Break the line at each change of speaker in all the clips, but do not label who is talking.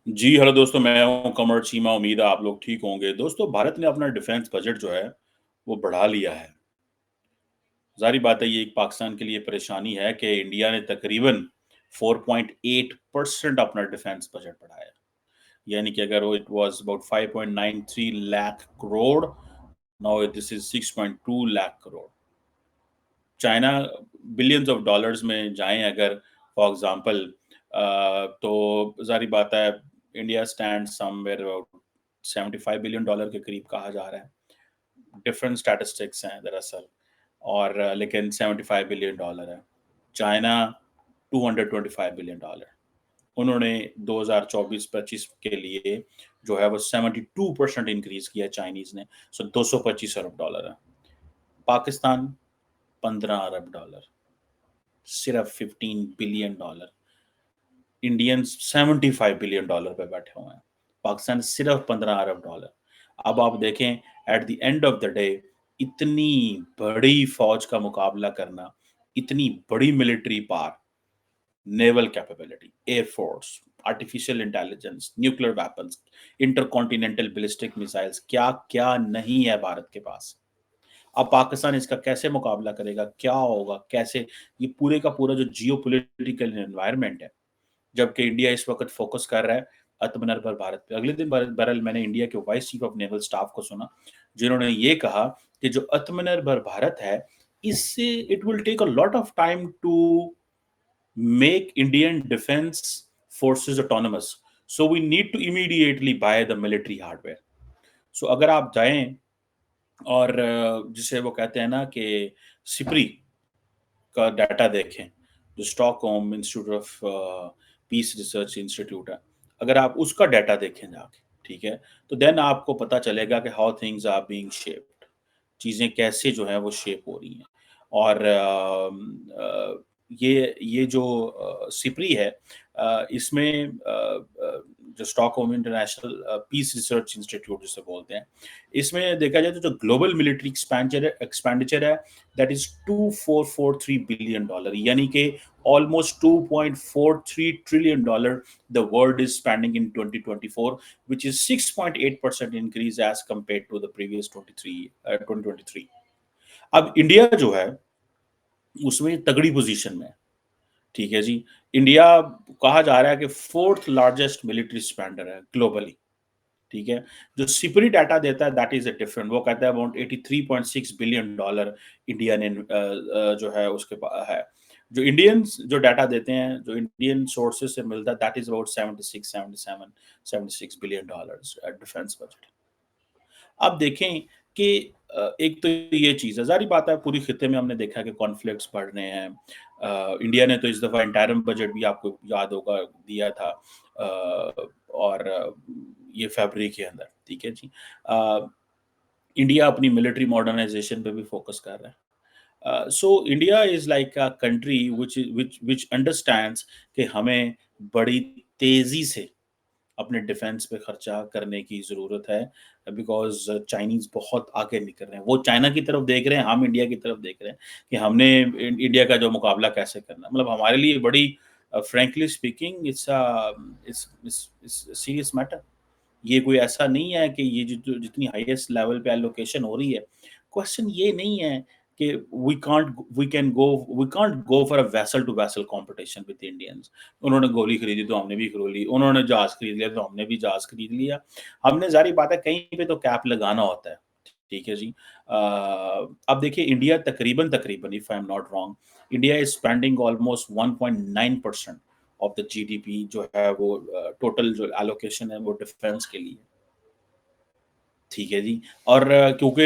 जी, hello दोस्तों, मैं हूँ कमर चीमा, उम्मीद है आप लोग ठीक होंगे। दोस्तों, भारत ने अपना डिफेंस बजट जो है, वो बढ़ा लिया है। ज़ाहिर बात है ये एक पाकिस्तान के लिए परेशानी है कि इंडिया ने तकरीबन 4.8% अपना डिफेंस बजट बढ़ाया। यानी कि अगर वो it was about 5.93 lakh crore, now this is 6.2 lakh crore. China billions of dollars में जाएँ अगर फॉर एग्ज़ाम्पल तो ज़ाहिर बात है India stand somewhere about $75 billion के करीब कहा जा रहा है। डिफरेंट स्टैटिस्टिक्स हैं दरअसल और लेकिन $75 बिलियन है। China $225 billion. उन्होंने 2024-25 के लिए जो है वो 72% इंक्रीज़ किया चाइनीज़ ने, सो $225 अरब है। पाकिस्तान $15 अरब, सिर्फ $15 बिलियन। इंडियंस $75 बिलियन पे बैठे हुए हैं। पाकिस्तान सिर्फ $15 अरब। अब आप देखें at the end of the day इतनी बड़ी फौज का मुकाबला करना, इतनी बड़ी military power, naval capability, air force, artificial intelligence, nuclear weapons, intercontinental ballistic missiles, क्या-क्या नहीं है भारत के पास। अब पाकिस्तान इसका कैसे मुकाबला करेगा? क्या होगा? कैसे? ये पूरे का पूरा जो जियोपॉलिटिकल एनवायरनमेंट है, जबकि इंडिया इस वक़्त फ़ोकस कर रहा है आत्मनिर्भर भारत पे। अगले दिन बहरहाल मैंने इंडिया के vice chief of naval staff को सुना, जिन्होंने ये कहा कि जो आत्मनिर्भर भारत है, इससे it will take a lot of time to make Indian defence forces autonomous. So we need to immediately buy the military hardware. So अगर आप जाएँ और जिसे वो कहते हैं ना कि सिपरी का डाटा देखें, जो Stockholm institute of peace Research institute है, अगर आप उसका डाटा देखें जाके, ठीक है? तो देन आपको पता चलेगा कि how things are being shaped, चीज़ें कैसे जो हैं वो शेप हो रही हैं। और ये जो सिपरी है इसमें जो Stockholm International Peace Research Institute जिसे बोलते हैं, इसमें देखा जाए तो जो ग्लोबल मिलिट्री एक्सपेंडिचर है दैट इज $2443 बिलियन, यानी कि almost $2.43 trillion the world is spending in 2024, which is 6.8% increase as compared to the previous 2023। अब इंडिया जो है उसमें तगड़ी पोजीशन में है, ठीक है जी। इंडिया कहा जा रहा है कि फोर्थ लार्जेस्ट मिलिट्री स्पेंडर है ग्लोबली, ठीक है। जो सिपरी डाटा देता है दैट इज अ डिफरेंट, वो कहता है अबाउट $83.6 बिलियन इंडिया ने जो है उसके है। जो इंडियंस जो डाटा देते हैं, जो इंडियन सोर्सेज से मिलता है that is about 76 77 76 billion dollars defence budget. आप देखें कि एक तो ये चीज़ है, ज़ाहिर बात है पूरी खित्ते में हमने देखा है कि कॉन्फ्लिक्ट्स बढ़ रहे हैं। इंडिया ने तो इस दफ़ा इंटरिम बजट भी आपको याद होगा दिया था और ये फरवरी के अंदर, ठीक है जी। इंडिया अपनी मिलिट्री मॉडर्नाइज़ेशन पे भी फ़ोकस कर रहा है। So India is like a country which understands कि हमें बड़ी तेज़ी से अपने डिफेंस पे खर्चा करने की ज़रूरत है, बिकॉज़ चाइनीज़ बहुत आगे निकल रहे हैं। वो चाइना की तरफ देख रहे हैं, हम इंडिया की तरफ देख रहे हैं कि हमने इंडिया का जो मुकाबला कैसे करना है। मतलब हमारे लिए बड़ी frankly speaking it's serious matter. ये कोई ऐसा नहीं है कि ये जो जितनी हाईएस्ट लेवल पे एलोकेशन हो रही है, क्वेश्चन ये नहीं है कि we can't go for a vessel to vessel competition with Indians. उन्होंने गोली खरीदी तो हमने भी खरीद ली, उन्होंने जहाज खरीद लिया तो हमने भी जहाज खरीद लिया। हमने ज़ाहिर बात है कहीं पे तो कैप लगाना होता है, ठीक है जी। अब देखिए इंडिया तकरीबन तकरीबन if I am not wrong, India is spending almost 1.9% of the GDP जो है वो टोटल जो एलोकेशन है वो डिफेंस के लिए, ठीक है जी। और क्योंकि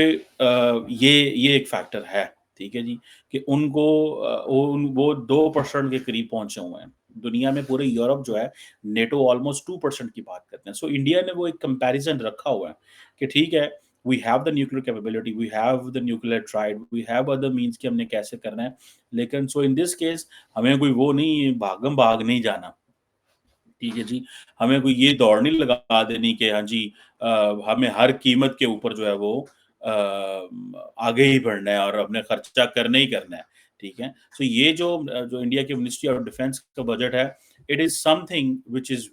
ये एक फैक्टर है, ठीक है जी, कि उनको वो 2% के करीब पहुंचे हुए हैं। दुनिया में पूरे यूरोप जो है नेटो ऑलमोस्ट 2% की बात करते हैं। सो इंडिया ने वो एक कंपैरिजन रखा हुआ है कि ठीक है, we have the nuclear capability, we have the nuclear triad, we have other means कि हमने कैसे करना है। लेकिन सो इन दिस केस हमें कोई वो नहीं भागम भाग नहीं जाना, ठीक है जी। हमें कोई ये दौड़ नहीं लगा देनी कि हाँ जी हमें हर कीमत के ऊपर जो है वो आगे ही बढ़ना है और अपने खर्चा करना ही करना है, ठीक है। सो ये जो इंडिया की मिनिस्ट्री ऑफ डिफेंस का बजट है, it is something which is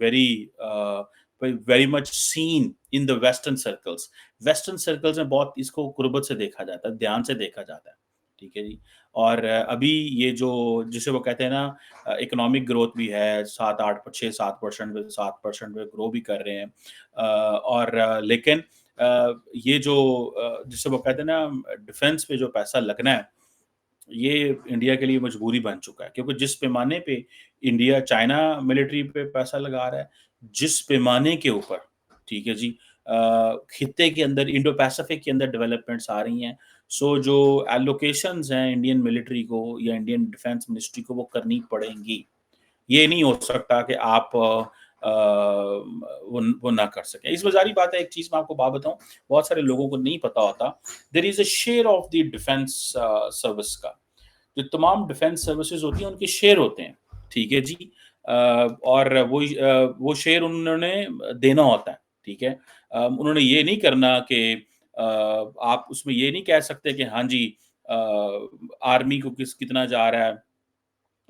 very much seen in the western circles. Western circles में बहुत इसको कुर्बत से देखा जाता है, ध्यान से देखा जाता है, ठीक है जी। और अभी ये जो जिसे वो कहते हैं ना, इकोनॉमिक ग्रोथ भी है, 7-8 6-7% पे 7% पे ग्रो भी कर रहे हैं। और लेकिन ये जो जिसे वो कहते हैं ना, डिफेंस पे जो पैसा लगना है, ये इंडिया के लिए मजबूरी बन चुका है, क्योंकि जिस पैमाने पे इंडिया चाइना मिलिट्री पे पैसा लगा रहा है, जिस पैमाने के ऊपर, ठीक है जी, खित्ते के अंदर, इंडो पैसिफिक के अंदर डेवलपमेंट्स आ रही हैं, सो जो एलोकेशंस हैं इंडियन मिलिट्री को या इंडियन डिफेंस मिनिस्ट्री को, वो करनी पड़ेंगी। ये नहीं हो सकता कि आप वो ना कर सकें। इस वजारी बात है, एक चीज़ मैं आपको बात बताऊँ, बहुत सारे लोगों को नहीं पता होता, there is a share of the defence service का। जो तमाम डिफेंस सर्विसेज होती हैं, उनके शेयर होते हैं, ठीक है जी। और वो शेयर उन्होंने देना होता है, ठीक है। उन्होंने ये नहीं करना कि आप उसमें ये नहीं कह सकते कि हाँ जी, आर्मी को कितना जा रहा है,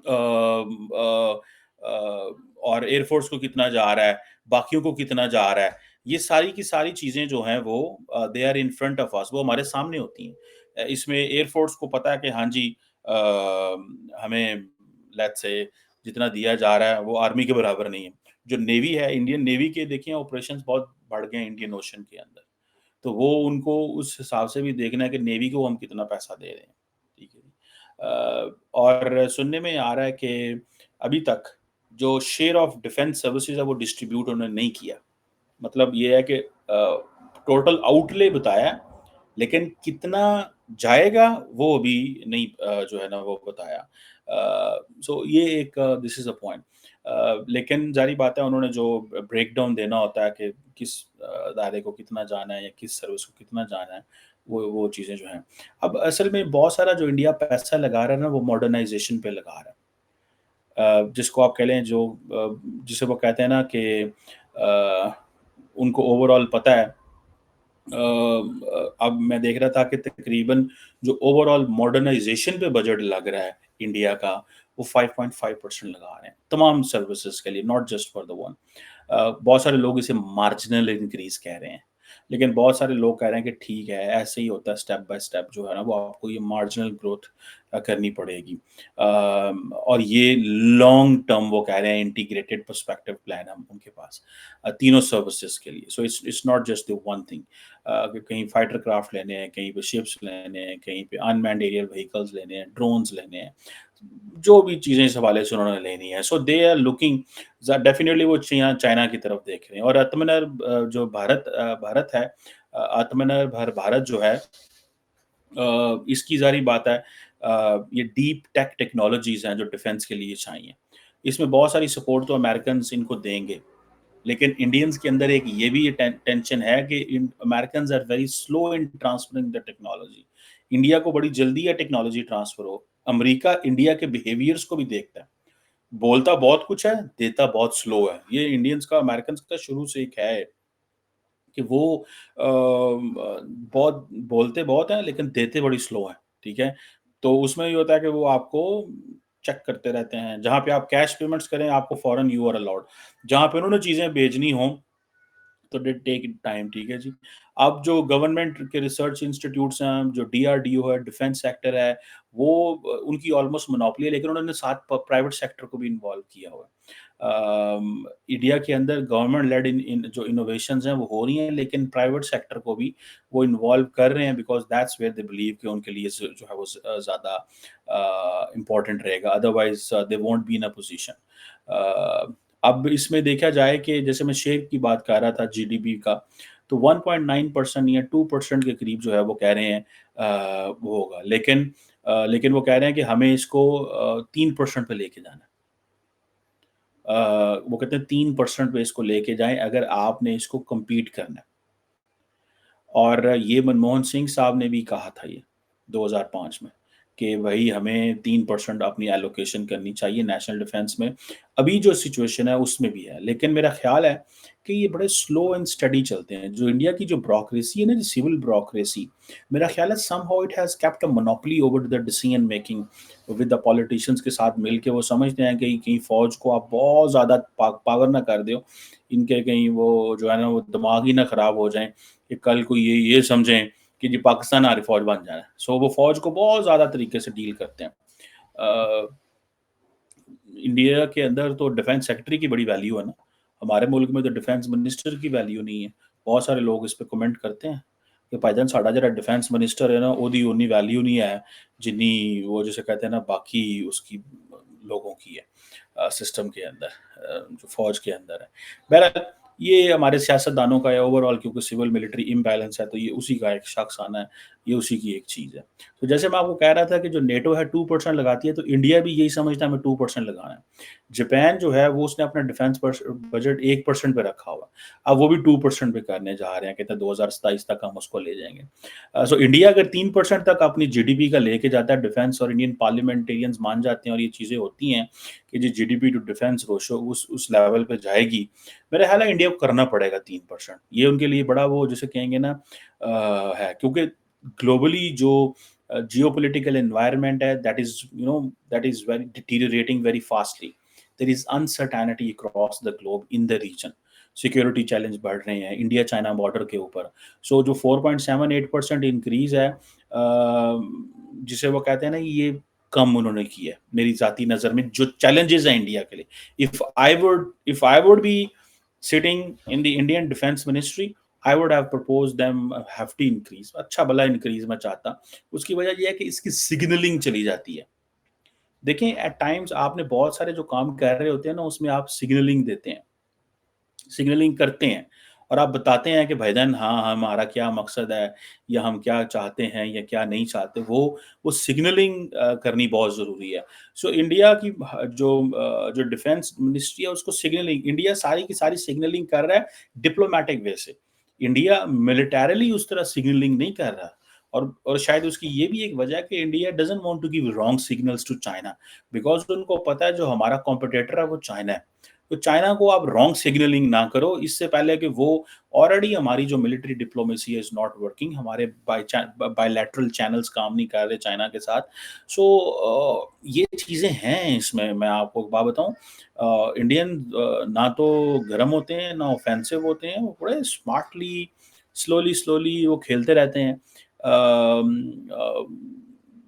अ, और एयरफोर्स को कितना जा रहा है, बाकियों को कितना जा रहा है। ये सारी की सारी चीज़ें जो हैं वो they are in front of us, वो हमारे सामने होती हैं। इसमें एयरफोर्स को पता है कि हाँ जी, हमें लेट्स से जितना दिया जा रहा है वो आर्मी के बराबर नहीं है। जो नेवी है, इंडियन नेवी के देखिए ऑपरेशंस बहुत बढ़ गए हैं इंडियन ओशन के अंदर। तो वो उनको उस हिसाब से भी देखना है कि नेवी को हम कितना पैसा दे रहे हैं, ठीक है। और सुनने में आ रहा है कि अभी तक जो शेयर ऑफ डिफेंस सर्विसेज है वो डिस्ट्रीब्यूट उन्होंने नहीं किया। मतलब ये है कि टोटल आउटले बताया, लेकिन कितना जाएगा वो अभी नहीं, जो है ना वो बताया। सो ये एक दिस इज अ पॉइंट। लेकिन जारी बात है, उन्होंने जो ब्रेक डाउन देना होता है कि किस दायरे को कितना जाना है या किस सर्विस को कितना जाना है, वो चीज़ें जो हैं। अब असल में बहुत सारा जो इंडिया पैसा लगा रहा है ना, वो मॉडर्नाइजेशन पे लगा रहा है। जिसको आप कह लें, जो जिसे वो कहते हैं ना कि उनको ओवरऑल पता है। अब मैं देख रहा था कि तकरीबन जो ओवरऑल मॉडर्नाइजेशन पे बजट लग रहा है इंडिया का, वो 5.5% लगा रहे हैं तमाम सर्विसेज के लिए, not just for the one. बहुत सारे लोग इसे मार्जिनल इंक्रीज कह रहे हैं, लेकिन बहुत सारे लोग कह रहे हैं कि ठीक है, ऐसे ही होता है, स्टेप बाय स्टेप जो है ना वो आपको ये मार्जिनल ग्रोथ करनी पड़ेगी। और ये लॉन्ग टर्म वो कह रहे हैं, इंटीग्रेटेड पर्सपेक्टिव प्लान है उनके पास तीनों सर्विसेज के लिए। So it's it's not just the one thing. कहीं फाइटर क्राफ्ट लेने हैं, कहीं पे शिप्स लेने हैं, कहीं पे अनमैन्ड एरियल व्हीकल्स लेने हैं, ड्रोन्स लेने हैं, जो भी चीज़ें इस हवाले से उन्होंने लेनी है। सो दे आर लुकिंग, डेफिनिटली वो चाइना चाइना की तरफ देख रहे हैं। और आत्मनिर्भर जो भारत है, आत्मनिर्भर भारत जो है, इसकी ज़ाहिर बात है, ये डीप टेक टेक्नोलॉजीज़ हैं जो डिफेंस के लिए चाहिए। इसमें बहुत सारी सपोर्ट तो अमेरिकन्स इनको देंगे, लेकिन इंडियंस के अंदर एक ये भी टेंशन है कि Americans are very slow in transferring the technology. India को बड़ी जल्दी है टेक्नोलॉजी ट्रांसफर हो। अमेरिका इंडिया के बिहेवियर्स को भी देखता है, बोलता बहुत कुछ है, देता बहुत स्लो है। ये इंडियंस का अमेरिकन्स का शुरू से एक है कि वो बहुत बोलते बहुत हैं, लेकिन देते बड़ी स्लो हैं, ठीक है। तो उसमें ये होता है कि वो आपको चेक करते रहते हैं। जहाँ पे आप कैश पेमेंट्स करें, आपको फॉरन यू आर अलाउड। जहाँ पे उन्होंने चीज़ें भेजनी हों, तो दे टेक टाइम, ठीक है जी। अब जो गवर्नमेंट के रिसर्च इंस्टीट्यूट्स हैं, जो डीआरडीओ है, डिफेंस सेक्टर है, वो उनकी ऑलमोस्ट मोनोपोली है, लेकिन उन्होंने साथ प्राइवेट सेक्टर को भी इन्वॉल्व किया हुआ है। इंडिया के अंदर गवर्नमेंट लेड जो इनोवेशंस हैं वो हो रही हैं, लेकिन प्राइवेट सेक्टर को भी वो इन्वॉल्व कर रहे हैं, because that's where they believe कि उनके लिए जो है वो ज़्यादा इम्पोर्टेंट रहेगा। Otherwise they won't be in a position. अब इसमें देखा जाए कि जैसे मैं शेयर की बात कर रहा था जीडीपी का, तो 1.9% या 2% के करीब जो है वो कह रहे हैं वो होगा, लेकिन वो कह रहे हैं कि हमें इसको 3% पे लेके जाना है। वो कहते हैं 3% पे इसको लेके जाएं अगर आपने इसको compete करना है। और ये मनमोहन सिंह साहब ने भी कहा था ये 2005 में कि भाई हमें 3% अपनी एलोकेशन करनी चाहिए नेशनल डिफेंस में। अभी जो सिचुएशन है उसमें भी है, लेकिन मेरा ख्याल है कि ये बड़े स्लो एंड स्टडी चलते हैं। जो इंडिया की जो ब्यूरोक्रेसी है ना, जो सिविल ब्यूरोक्रेसी, मेरा ख्याल है somehow it has kept a monopoly over the decision making with the politicians के साथ मिलके वो समझते हैं कि कहीं फ़ौज को आप बहुत ज़्यादा पावर ना कर दो, इनके कहीं वो जो है ना वो दिमाग ही ना ख़राब हो जाएँ कि कल को ये समझें कि जी पाकिस्तान हमारी फ़ौज बन जाना है। सो वो फ़ौज को बहुत ज़्यादा तरीके से डील करते हैं। अ, इंडिया के अंदर तो डिफेंस सेक्रेटरी की बड़ी वैल्यू है ना, हमारे मुल्क में तो डिफेंस मिनिस्टर की वैल्यू नहीं है। बहुत सारे लोग इस पे कमेंट करते हैं कि भाईजान साडा जिहड़ा डिफेंस मिनिस्टर है ना ओदी उन्नी वैल्यू नहीं है जिन्नी वो जिसे कहते हैं ना बाकी उसकी लोगों की है सिस्टम के अंदर, जो फौज के अंदर है। बहरहाल ये हमारे सियासतदानों का है ओवरऑल, क्योंकि सिविल मिलिट्री इम्बैलेंस है तो ये उसी का एक शख्स आना है, ये उसी की एक चीज़ है। तो जैसे मैं आपको कह रहा था कि जो नेटो है 2% लगाती है, तो इंडिया भी यही समझता है हमें 2% लगाना है। जापान जो है वो उसने अपना डिफेंस बजट 1% पे रखा हुआ है। अब वो भी 2% पे करने जा रहे हैं, कहते हैं 2027 तक हम उसको ले जाएँगे। सो इंडिया अगर 3% तक अपनी जीडीपी का लेके जाता है डिफेंस, और इंडियन पार्लियामेंटेरियंस मान जाते हैं और ये चीज़ें होती हैं कि जो जीडीपी टू डिफेंस रेशो उस लेवल पे जाएगी, मेरा ख्याल है इंडिया को करना पड़ेगा 3%। ये उनके लिए बड़ा वो जिसे कहेंगे ना है, क्योंकि ग्लोबली जो geopolitical environment है that is very deteriorating very fastly. There is uncertainty across the globe in the region. Security challenge बढ़ रहे हैं इंडिया चाइना बॉर्डर के ऊपर। सो जो 4.78% इंक्रीज है, जिसे वो कहते हैं ना, ये कम उन्होंने की है मेरी जाती नज़र में। जो चैलेंजेस हैं इंडिया के लिए, if I would be sitting in the Indian defence ministry, I would have proposed them a hefty increase. अच्छा भला इंक्रीज मैं चाहता। उसकी वजह ये है कि इसकी सिग्नलिंग चली जाती है। देखें, एट टाइम्स आपने बहुत सारे जो काम कर रहे होते हैं ना उसमें आप सिग्नलिंग देते हैं, सिग्नलिंग करते हैं और आप बताते हैं कि भाईजान हाँ, हमारा क्या मकसद है या हम क्या चाहते हैं या क्या नहीं चाहते। वो सिग्नलिंग करनी बहुत ज़रूरी है। सो इंडिया की जो डिफेंस मिनिस्ट्री है उसको सिग्नलिंग, इंडिया सारी की सारी सिग्नलिंग कर रहा है डिप्लोमेटिक वे से। इंडिया मिलिटरीली उस तरह सिग्नलिंग नहीं कर रहा। और शायद उसकी ये भी एक वजह है कि India doesn't want to give wrong signals to China, because उनको पता है जो हमारा कॉम्पिटिटर है वो चाइना है। तो चाइना को आप रॉन्ग सिग्नलिंग ना करो इससे पहले कि वो ऑलरेडी हमारी जो military diplomacy is not working, हमारे बायलैटरल चैनल्स काम नहीं कर रहे चाइना के साथ। सो ये चीज़ें हैं इसमें। मैं आपको एक बात बताऊं, इंडियन ना तो गर्म होते हैं ना ऑफेंसिव होते हैं, वो बड़े स्मार्टली स्लोली स्लोली वो खेलते रहते हैं।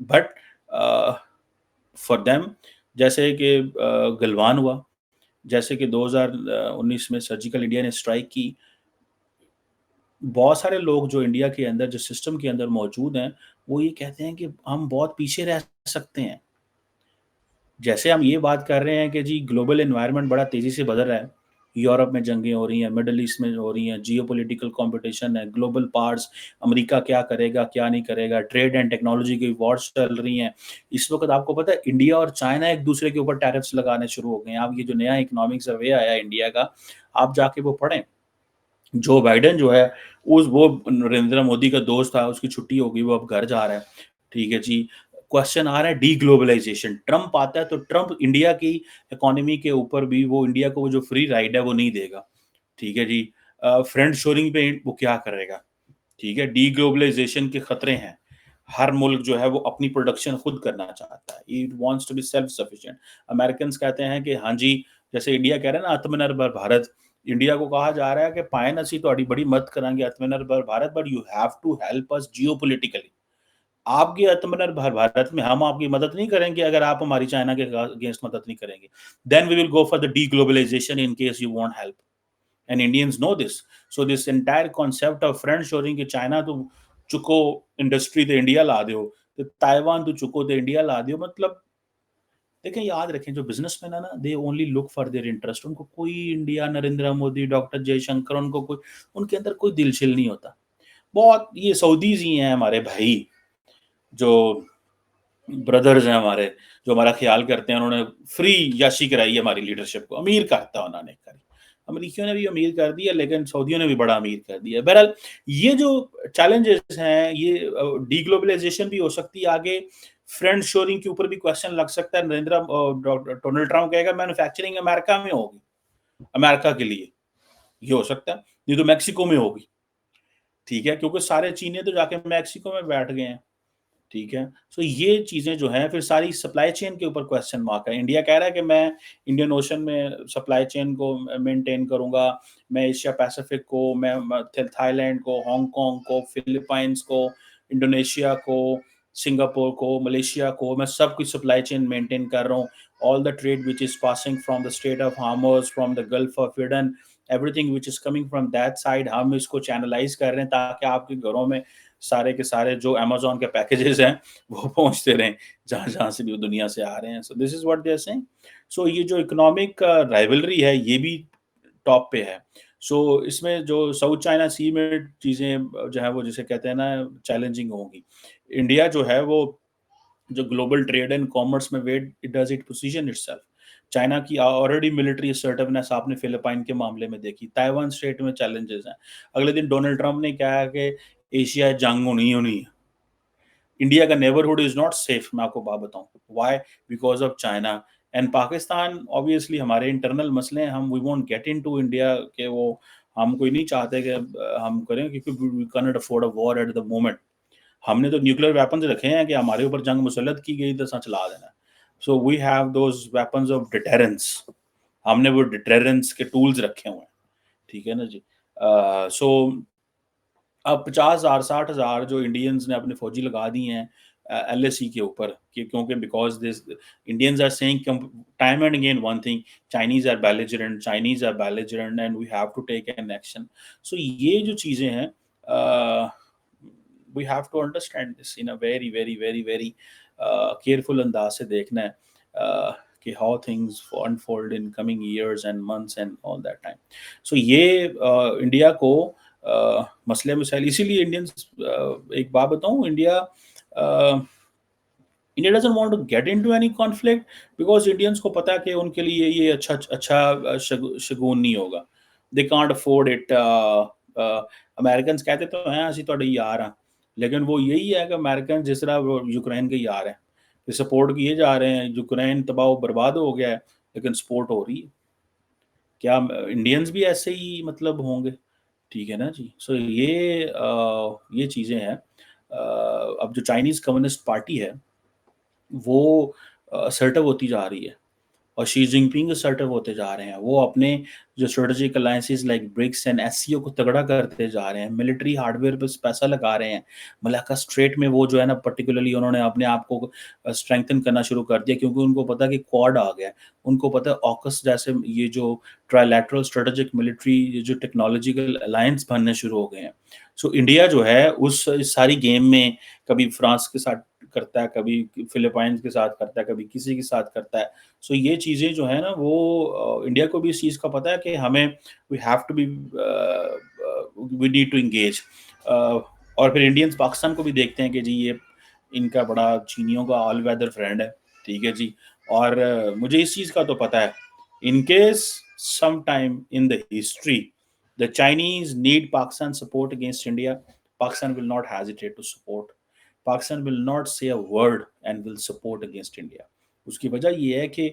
बट फॉर देम, जैसे कि गलवान हुआ, जैसे कि 2019 में सर्जिकल इंडिया ने स्ट्राइक की, बहुत सारे लोग जो इंडिया के अंदर जो सिस्टम के अंदर मौजूद हैं, वो ये कहते हैं कि हम बहुत पीछे रह सकते हैं। जैसे हम ये बात कर रहे हैं कि जी ग्लोबल एनवायरनमेंट बड़ा तेज़ी से बदल रहा है, यूरोप में जंगें हो रही हैं, मिडल ईस्ट में हो रही हैं, जियोपॉलिटिकल कॉम्पिटिशन है, ग्लोबल पार्स, अमेरिका क्या करेगा, क्या नहीं करेगा, ट्रेड एंड टेक्नोलॉजी की वॉर्स चल रही हैं। इस वक़्त आपको पता है इंडिया और चाइना एक-दूसरे के ऊपर टैरिफ्स लगाने शुरू हो गए हैं। अब ये जो नया इकोनॉमिक सर्वे आया है इंडिया का, आप जाके वो पढ़ें। जो बाइडेन जो है, उस वो नरेंद्र मोदी का दोस्त था, उसकी छुट्टी हो गई, वो अब घर जा रहा है। ठीक है जी। क्वेश्चन आ रहा है डीग्लोबलाइजेशन, ट्रम्प आता है तो ट्रम्प इंडिया की इकोनॉमी के ऊपर भी वो इंडिया को वो जो फ्री राइड है वो नहीं देगा। ठीक है जी। फ्रेंड शोरिंग पे वो क्या करेगा? ठीक है, डीग्लोबलाइजेशन के खतरे हैं। हर मुल्क जो है वो अपनी प्रोडक्शन खुद करना चाहता है। It wants to be self sufficient. Americans कहते हैं कि हाँ जी, जैसे इंडिया कह रहा है ना आत्मनिर्भर भारत, इंडिया को कहा जा रहा है कि पाए असी तुहाडी बड़ी मदद करांगे Atmanirbhar Bharat, but you have to help us geopolitically. आपकी आत्मनिर्भर भारत में हम आपकी मदद नहीं करेंगे अगर आप हमारी चाइना के अगेंस्ट मदद नहीं करेंगे। Then we will go for the deglobalisation in case you want help. And Indians know this. So this entire concept of friend shoring कि चाइना तो चुको इंडस्ट्री तो इंडिया ला दो, तो ताइवान तो चुको तो इंडिया ला दो, मतलब देखें याद रखें जो बिजनेसमैन है ना, they only look for their interest. उनको कोई इंडिया, नरेंद्र मोदी, डॉक्टर जयशंकर, उनको कोई उनके अंदर कोई दिलचिल नहीं होता। बहुत ये सऊदीज ही हैं हमारे भाई, जो ब्रदर्स हैं हमारे, जो हमारा ख्याल करते हैं। उन्होंने फ्री याशी कराई है हमारी लीडरशिप को, अमीर करता उन्होंने करी। अमरीकियों ने भी अमीर कर दिया, लेकिन सऊदियों ने भी बड़ा अमीर कर दिया। बहरहाल ये जो चैलेंजेस हैं, ये डीग्लोबलाइजेशन भी हो सकती है आगे, फ्रेंड शोरिंग के ऊपर भी क्वेश्चन लग सकता है। डोनाल्ड ट्रंप कहेगा मैन्युफैक्चरिंग अमेरिका में होगी, अमेरिका के लिए, ये हो सकता है, नहीं तो मैक्सिको में होगी, ठीक है, क्योंकि सारे चीनी तो जाके मैक्सिको में बैठ गए हैं, ठीक है। सो ये चीजें जो हैं, फिर सारी सप्लाई चेन के ऊपर क्वेश्चन मार्क है। इंडिया कह रहा है कि मैं इंडियन ओशन में सप्लाई चेन को मेंटेन करूंगा, मैं एशिया पैसिफिक को, मैं थाईलैंड को, हांगकांग को, फिलीपाइंस को, इंडोनेशिया को, सिंगापुर को, मलेशिया को, मैं सब कुछ सप्लाई चेन मेंटेन कर रहा हूँ। All the trade which is passing from the Strait of Hormuz, from the Gulf of Aden, everything which is coming from that side, हम इसको चैनलाइज कर रहे हैं ताकि आपके घरों में सारे के सारे जो अमेज़न के पैकेजेस हैं वो पहुंचते रहें जहाँ-जहाँ से भी दुनिया से आ रहे हैं। So this is what they are saying. So ये जो इकोनॉमिक राइवलरी है ये भी टॉप पे है। सो इसमें जो साउथ चाइना सी में चीज़ें जो है वो जिसे कहते हैं ना चैलेंजिंग होंगी। इंडिया जो है वो जो ग्लोबल ट्रेड एंड कॉमर्स में wait it does it position itself. China की ऑलरेडी मिलिट्री असर्टिवनेस आपने फिलिपाइन के मामले में देखी, ताइवान स्ट्रेट में चैलेंजेस हैं। अगले दिन डोनाल्ड ट्रंप ने कहा कि एशिया जंग होनी ही होनी है। इंडिया का नेबरहुड इज नॉट सेफ, मैं आपको बात बताऊं why, because of China and Pakistan. Obviously हमारे इंटरनल मसले हैं, हम we won't get into India के वो, हम कोई नहीं चाहते कि हम करें, क्योंकि we cannot afford a war at the moment. हमने तो न्यूक्लियर वेपन्स रखे हैं कि हमारे ऊपर जंग मुसल्लत की गई तो चला देना। So we have those weapons of deterrence, हमने वो डिटेरेंस के टूल्स रखे हुए हैं, ठीक है ना जी। सो अब 50,000 60,000 जो इंडियंस ने अपने फौजी लगा दी हैं एलएसी के ऊपर, क्योंकि because this Indians are saying time and again one thing, Chinese are belligerent and we have to take an action. So ये जो चीजें हैं we have to understand this in a very very very very careful अंदाज से देखना है कि how things unfold in coming years and months and all that time. So ये इंडिया को मसले मसाइल, इसीलिए इंडियंस, एक बात बताऊं, India doesn't want to get into any conflict, because Indians को पता है कि उनके लिए ये अच्छा अच्छा शगुन नहीं होगा। They can't afford it. American कहते तो हैं असि तुहाडे यार हाँ, लेकिन वो यही है कि अमेरिकन जिस तरह यूक्रेन के यार हैं, सपोर्ट किए जा रहे हैं, यूक्रेन तबाह बर्बाद हो गया है लेकिन सपोर्ट हो रही है। क्या इंडियंस भी ऐसे ही मतलब होंगे? ठीक है ना जी। सो ये चीज़ें हैं। अब जो चाइनीज़ कम्युनिस्ट पार्टी है वो असर्टिव होती जा रही है और शी जिनपिंग असर्टिव होते जा रहे हैं। वो अपने जो strategic alliances like BRICS and SCO को तगड़ा करते जा रहे हैं, मिलिट्री हार्डवेयर पे पैसा लगा रहे हैं। मलाक्का स्ट्रेट में वो जो है ना पर्टिकुलरली उन्होंने अपने आप को स्ट्रेंथन करना शुरू कर दिया, क्योंकि उनको पता है कि क्वाड आ गया है। उनको पता है ऑकस जैसे ये जो ट्राइलैटरल स्ट्रेटेजिक मिलिट्री ये जो टेक्नोलॉजिकल अलायंस बनने शुरू हो गए हैं। सो इंडिया जो है उस इस सारी गेम में कभी फ्रांस के साथ करता है, कभी फिलीपाइंस के साथ करता है, कभी किसी के साथ करता है। सो ये चीज़ें जो है ना वो इंडिया को भी इस चीज़ का पता है कि हमें we have to be we need to engage. और फिर इंडियंस पाकिस्तान को भी देखते हैं कि जी ये इनका बड़ा चीनियों का ऑल वेदर फ्रेंड है, ठीक है जी। और मुझे इस चीज़ का तो पता है, in case some time in the history the Chinese need Pakistan support against India, Pakistan will not hesitate to support, Pakistan will not say a word and will support against India. उसकी वजह ये है कि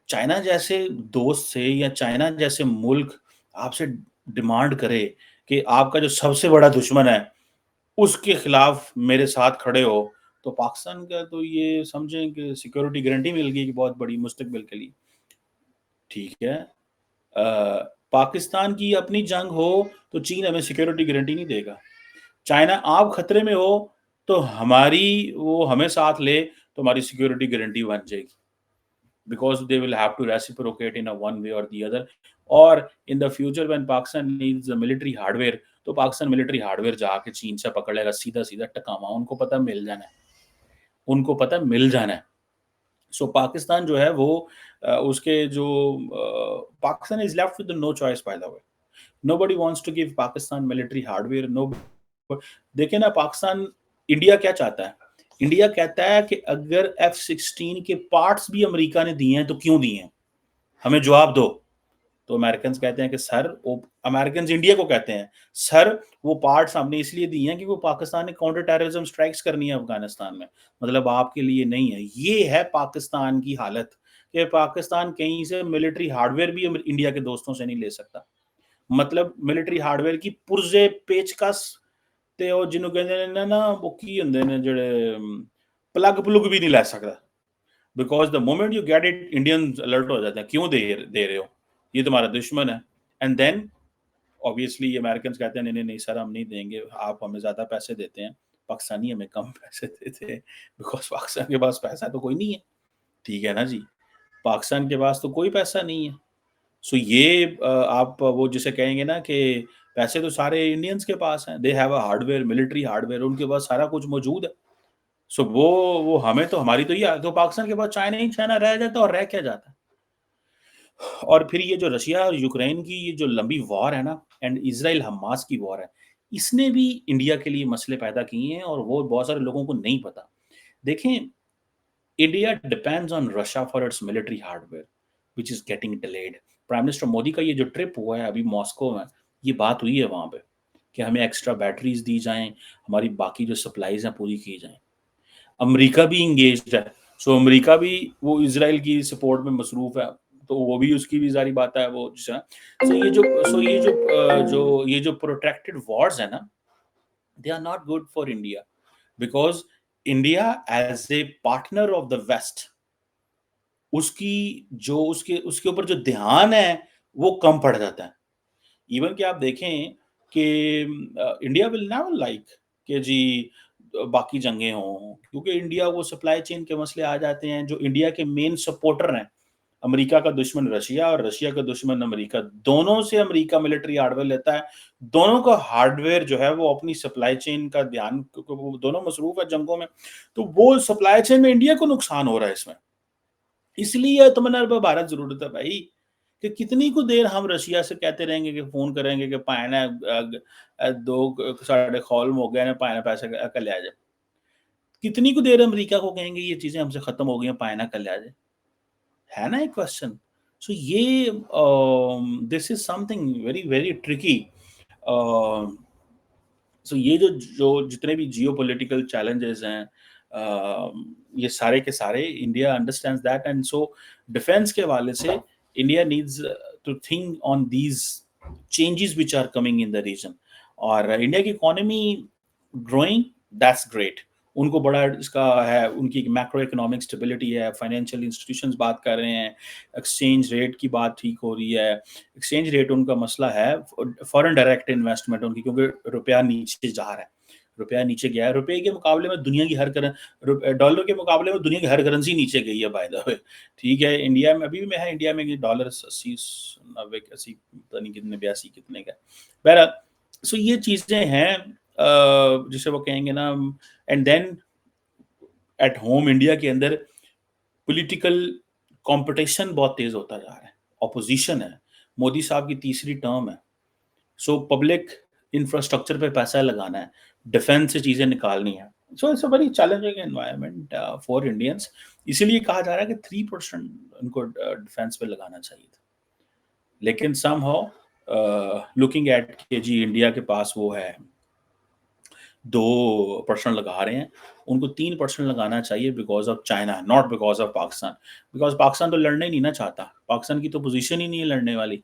चाइना जैसे दोस्त से या चाइना जैसे मुल्क आपसे डिमांड करे कि आपका जो सबसे बड़ा दुश्मन है उसके खिलाफ मेरे साथ खड़े हो, तो पाकिस्तान का तो ये समझें कि सिक्योरिटी गारंटी मिल गई कि बहुत बड़ी मुस्तकबिल के लिए, ठीक है। पाकिस्तान की अपनी जंग हो तो चीन हमें सिक्योरिटी गारंटी नहीं देगा। चाइना आप खतरे में हो तो हमारी वो हमें साथ ले तो हमारी सिक्योरिटी गारंटी बन जाएगी, because they will have to reciprocate in a one way or the other, or in the future when Pakistan needs the military hardware तो पाकिस्तान मिलिट्री हार्डवेयर जाके चीन से पकड़ लेगा सीधा सीधा टकामा, उनको पता मिल जाना है, उनको पता मिल जाना है। सो पाकिस्तान जो है वो उसके जो Pakistan is left with no choice by the way, nobody wants to give Pakistan military hardware. No, देखे ना पाकिस्तान, इंडिया क्या चाहता है? इंडिया कहता है कि अगर F-16 के पार्ट्स भी अमेरिका ने दिए हैं तो क्यों दिए हैं, हमें जवाब दो। तो अमेरिकन कहते हैं कि सर, वो अमेरिकन इंडिया को कहते हैं सर, वो पार्ट्स हमने इसलिए दिए हैं कि वो पाकिस्तान ने काउंटर टेररिज्म स्ट्राइक्स करनी है अफगानिस्तान में, मतलब आपके लिए नहीं है। ये है पाकिस्तान की हालत कि पाकिस्तान कहीं से मिलिट्री हार्डवेयर भी इंडिया के दोस्तों से नहीं ले सकता। मतलब मिलिट्री हार्डवेयर की पुर्जे पेचकस ਤੇ ਉਹ ਜਿਹਨੂੰ ਕਹਿੰਦੇ ਨੇ ਨਾ ਉਹ ਕੀ ਹੁੰਦੇ ਨੇ ਜਿਹੜੇ प्लग प्लुग भी नहीं ला सकता, because the moment you get it Indians alert हो जाते हैं, क्यों दे रहे हो, ये तुम्हारा दुश्मन है। एंड देन ऑब्वियसली अमेरिकन कहते हैं नहीं नहीं नहीं सर, हम नहीं देंगे, आप हमें ज्यादा पैसे देते हैं, पाकिस्तानी हमें कम पैसे देते हैं, बिकॉज पाकिस्तान के पास पैसा तो कोई नहीं है। ठीक है ना जी, पाकिस्तान के पास तो कोई पैसा नहीं है। सो ये आप वो जिसे कहेंगे ना कि पैसे तो सारे इंडियंस के पास हैं, they have a hardware, military hardware, उनके पास सारा कुछ मौजूद है। सो वो हमें तो, हमारी तो ये तो पाकिस्तान के पास चाइना ही चाइना रह जाता, और रह क्या जाता। और फिर ये जो रशिया और यूक्रेन की ये जो लंबी वॉर है ना, एंड इजराइल हमास की वॉर है, इसने भी इंडिया के लिए मसले पैदा किए हैं, और वो बहुत सारे लोगों को नहीं पता। देखें, India depends on Russia for its military hardware which is getting delayed. Prime minister Modi का ये जो ट्रिप हुआ है अभी मॉस्को में, ये बात हुई है वहां पे कि हमें एक्स्ट्रा बैटरीज दी जाएं, हमारी बाकी जो सप्लाईज हैं पूरी की जाएं। अमेरिका भी इंगेज्ड है, सो अमेरिका भी वो इसराइल की सपोर्ट में मसरूफ है, तो वो भी उसकी भी जारी बात है वो जिस सो ये जो प्रोट्रैक्टेड वॉर्स है ना, they are not good for India, because India as a partner of the west, उसकी जो उसके उसके ऊपर जो ध्यान है वो कम पड़ जाता है। इवन कि आप देखें कि इंडिया विल नेवर लाइक कि जी बाकी जंगें हों, क्योंकि इंडिया वो सप्लाई चेन के मसले आ जाते हैं। जो इंडिया के मेन सपोर्टर हैं, अमेरिका का दुश्मन रशिया और रशिया का दुश्मन अमेरिका, दोनों से अमेरिका मिलिट्री हार्डवेयर लेता है। दोनों का हार्डवेयर जो है वो अपनी सप्लाई चेन का ध्यान, क्योंकि वो दोनों मसरूफ है जंगों में, तो वो सप्लाई चेन में इंडिया को नुकसान हो रहा है इसमें। इसलिए आत्मनिर्भर भारत जरूरत है भाई, कि कितनी को देर हम रशिया से कहते रहेंगे कि फोन करेंगे कि पाना दो साढ़े खौल हो गए पाना पैसे कल आ जाए, कितनी को देर अमेरिका को कहेंगे ये चीजें हमसे खत्म हो गई, पाना कल आ जाए, है ना एक क्वेश्चन। सो ये this is something very very tricky. So ये जो जो जितने भी जियो पोलिटिकल चैलेंजेस हैं, ये सारे के सारे India understands that, and so defence के हवाले से India needs to think on these changes which are coming in the region. और इंडिया की इकोनॉमी ग्रोइंग, दैट्स ग्रेट, उनको बड़ा इसका है, उनकी मैक्रो इकोनॉमिक स्टेबिलिटी है, फाइनेंशियल इंस्टीट्यूशंस बात कर रहे हैं, एक्सचेंज रेट की बात ठीक हो रही है। एक्सचेंज रेट उनका मसला है, फॉरेन डायरेक्ट इन्वेस्टमेंट उनकी, क्योंकि रुपया नीचे जा रहा है, रुपया नीचे गया है। रुपये के मुकाबले में दुनिया की हर डॉलर के मुकाबले में दुनिया की हर करेंसी नीचे गई है बाय द वे। ठीक है, इंडिया में अभी भी है, इंडिया में डॉलर 80 90 80 पता नहीं कितने 82 कितने का। बहरहाल, सो ये चीजें हैं जिसे वो कहेंगे ना। And then at home India के अंदर पॉलिटिकल कंपटीशन बहुत तेज होता जा रहा है, ऑपोजिशन है, मोदी साहब की तीसरी टर्म है, सो पब्लिक इंफ्रास्ट्रक्चर पे पैसा लगाना है, डिफेंस से चीजें निकालनी है। So it's a very challenging environment for Indians. इसीलिए कहा जा रहा है कि 3% उनको डिफेंस पे लगाना चाहिए था, लेकिन समहाउ लुकिंग एट के जी इंडिया के पास वो है 2% लगा रहे हैं, उनको 3% लगाना चाहिए because of China, not because of Pakistan. Because Pakistan तो लड़ने नहीं ना चाहता, पाकिस्तान की तो पोजीशन ही नहीं है लड़ने वाली।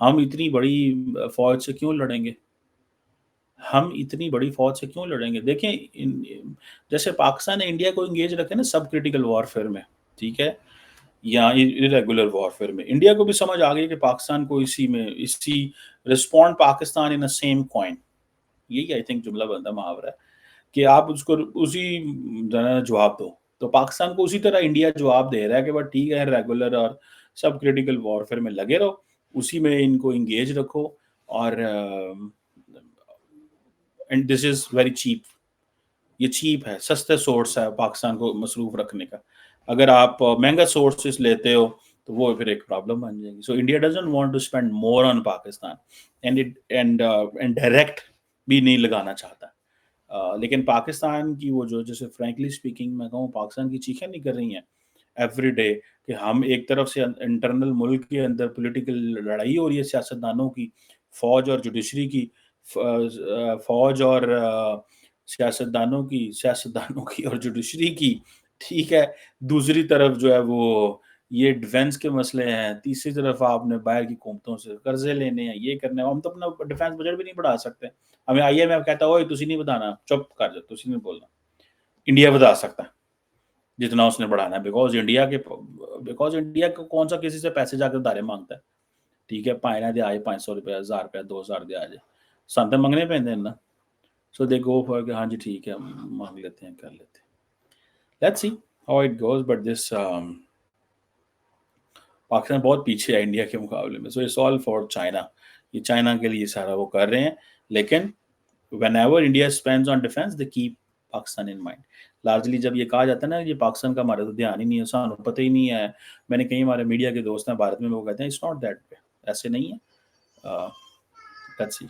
हम इतनी बड़ी फौज से क्यों लड़ेंगे, हम इतनी बड़ी फौज से क्यों लड़ेंगे। देखें जैसे पाकिस्तान ने इंडिया को इंगेज रखे ना सब क्रिटिकल वॉरफेयर में, ठीक है, या इरेगुलर वॉरफेयर में, इंडिया को भी समझ आ गई कि पाकिस्तान को इसी respond Pakistan in the same coin, यही आई थिंक जुमला बनता मुहावरा है कि आप उसको उसी जवाब दो। तो पाकिस्तान को उसी तरह इंडिया जवाब दे रहा है कि बस ठीक है, रेगुलर और सब क्रिटिकल वॉरफेयर में लगे रहो, उसी में इनको इंगेज रखो, और and this is very cheap, ये चीप है, सस्ते सोर्स है पाकिस्तान को मसरूफ रखने का। अगर आप महंगा सोर्सेस लेते हो तो वो फिर एक प्रॉब्लम बन जाएगी। So India doesn't want to spend more on Pakistan, and direct भी नहीं लगाना चाहता। लेकिन पाकिस्तान की वो जो, जैसे फ्रैंकली स्पीकिंग मैं कहूँ, पाकिस्तान की चीखें नहीं कर रही हैं एवरी डे कि हम एक तरफ से इंटरनल मुल्क के अंदर पॉलिटिकल लड़ाई हो रही है सियासतदानों की, फौज और जुडिशरी की, फौज और सियासतदानों की और जुडिशरी की, ठीक है। दूसरी तरफ जो है वो ये डिफेंस के मसले हैं, तीसरी तरफ आपने बाहर की हुकूमतों से कर्जे लेने हैं, ये करने हैं। हम तो अपना डिफेंस बजट भी नहीं बढ़ा सकते। हमें IMF कहता है, ओए तुसी नहीं बढ़ाना, चुप कर जा, तुसी नहीं बोलना। इंडिया बढ़ा सकता है जितना उसने बढ़ाना है, बिकॉज इंडिया को कौन सा किसी से पैसे जाकर उधारे मांगता है, ठीक है। पाए दे आए 500 रुपया, 1000 रुपया, 2000 दे आ जाए, सन मंगने पैंदे ना। सो दे गो फॉर हाँ जी ठीक है, मांग लेते हैं, कर लेते हैं। Let's see how it goes, but this Pakistan बहुत पीछे है इंडिया के मुकाबले में। So it's all for China, ये चाइना के लिए सारा वो कर रहे हैं। लेकिन whenever India spends on defense, they keep Pakistan in mind. Largely जब ये कहा जाता है ना, ये पाकिस्तान का हमारा तो ध्यान ही नहीं है, सानू पता ही नहीं है। मैंने कई हमारे मीडिया के दोस्त हैं भारत में, वो कहते हैं इट्स नॉट दैट वे, ऐसे नहीं है। Let's see.